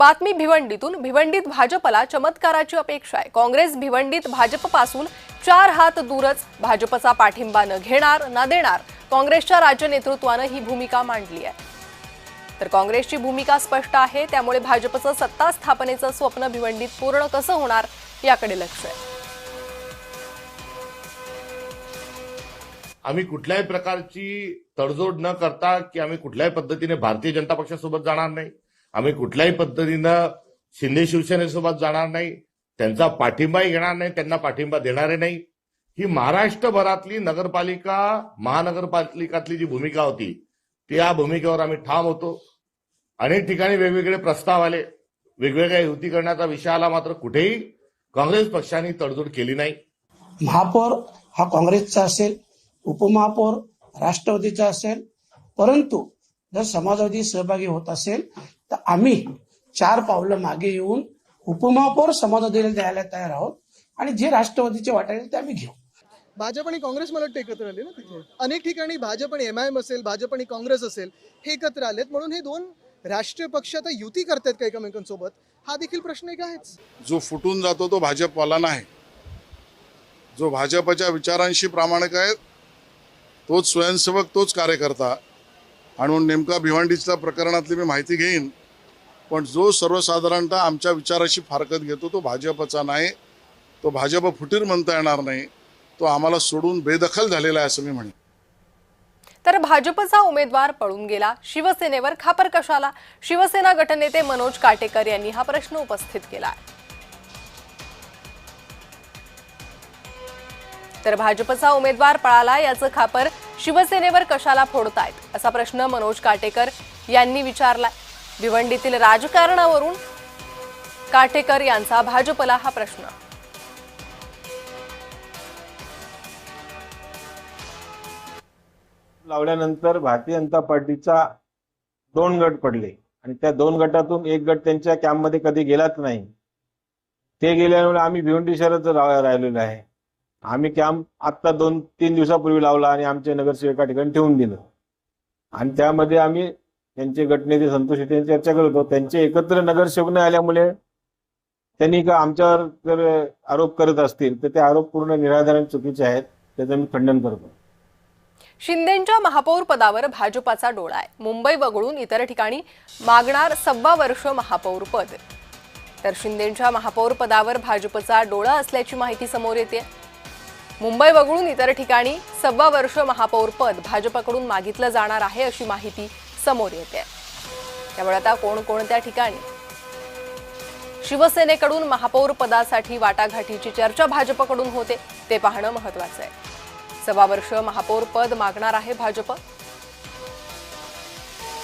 बातमी भिवंडीतून। भिवंडीत भाजपला चमत्काराची अपेक्षा आहे। काँग्रेस भिवंडीत भाजपपासून 4 हात दूरच। भाजपचा पाठिंबा न घेणार न देणार, काँग्रेसच्या राज्य नेतृत्वाने ही भूमिका मांडली आहे। तर काँग्रेसची भूमिका स्पष्ट आहे, त्यामुळे भाजपचं सत्ता स्थापनेचं स्वप्न भिवंडीत पूर्ण कसं होणार याकडे लक्ष आहे। आम्ही कुठल्याही प्रकारची तडजोड न करता की आम्ही कुठल्याही पद्धतीने भारतीय जनता पक्षासोबत जाणार नाही, आम्ही कुठल्याही पद्धतीनं शिंदे शिवसेनेसोबत जाणार नाही, त्यांचा पाठिंबाही घेणार नाही, त्यांना पाठिंबा देणारे नाही। ही महाराष्ट्रभरातली नगरपालिका महानगरपालिकातली जी भूमिका होती त्या भूमिकेवर आम्ही ठाम होतो। अनेक ठिकाणी वेगवेगळे प्रस्ताव आले, वेगवेगळ्या युती करण्याचा विषय आला, मात्र कुठेही काँग्रेस पक्षाने तडजोड केली नाही। महापौर हा काँग्रेसचा असेल, उपमहापौर राष्ट्रवादीचा असेल, परंतु जर समाजवादी सहभागी होत असेल तर आम्ही 4 पावलं मागे येऊन उपमहापौर समाजवादीला द्यायला तयार आहोत आणि जे राष्ट्रवादीचे वाटायचे ते आम्ही घेऊ। भाजप आणि काँग्रेस मला वाटतं एकत्र आले ना तिथे। अनेक ठिकाणी भाजप आणि एमआयएम असेल, भाजप आणि काँग्रेस असेल, हे एकत्र आलेत, म्हणून हे दोन राष्ट्रीय पक्ष आता युती करतात का एकमेकांसोबत, हा देखील प्रश्न एक आहेच। जो फुटून जातो तो भाजपवाला नाही, जो भाजपच्या विचारांशी प्रामाणिक आहे तोच स्वयंसेवक, तोच कार्यकर्ता। आणि नेमका भिवंडीच्या प्रकरणातली मी माहिती घेईन, पण जो सर्वसाधारणतः आमच्या विचाराशी फारकत घेतो तो भाजपचा नाही, तो भाजप फुटीर म्हणता येणार नाही, तो आम्हाला सोडून बेदखल झालेला आहे असं मी म्हणेन। तर भाजपचा उमेदवार पळून गेला, शिवसेनेवर खापर कशाला? शिवसेना गटनेते मनोज काटेकर यांनी हा प्रश्न उपस्थित केला। तर भाजपचा उमेदवार पळाला, याचं खापर शिवसेनेवर कशाला फोडतायत, असा प्रश्न मनोज काटेकर यांनी विचारलाय। भिवंडीतील राजकारणावरून काटेकर यांचा भाजपला हा प्रश्न। लावल्यानंतर भारतीय जनता पार्टीचा 2 गट पडले आणि त्या 2 गटातून एक गट त्यांच्या कॅम्पमध्ये कधी गेलाच नाही। ते गेल्यामुळे आम्ही भिवंडी शहरात राहिलेलो आहे। आम्ही कॅम्प आता 2-3 दिवसापूर्वी लावला आणि आमचे नगरसेवक एका ठिकाणी ठेवून दिलं आणि त्यामध्ये आम्ही त्यांचे गटनेते संतोष यांची चर्चा करत होतो। त्यांचे एकत्र नगरसेवक न आल्यामुळे त्यांनी का आमच्यावर जर आरोप करत असतील तर ते आरोप पूर्ण निराधार आणि चुकीचे आहेत, त्याचं मी खंडन करतो। शिंदेंच्या महापौर पदावर भाजपाचा डोळा आहे। मुंबई वगळून इतर ठिकाणी मागणार 1.25 वर्ष महापौर पद। तर शिंदेंच्या महापौर पदावर भाजपचा डोळा असल्याची माहिती समोर येते। मुंबई वगळून इतर ठिकाणी 1.25 वर्ष महापौर पद भाजपकडून मागितलं जाणार आहे अशी माहिती समोर येते। त्यामुळे आता कोणकोणत्या ठिकाणी शिवसेनेकडून महापौर पदासाठी वाटाघाटीची चर्चा भाजपकडून होते ते पाहणं महत्त्वाचं आहे। 1.25 वर्ष महापौर पद मागणार आहे भाजप।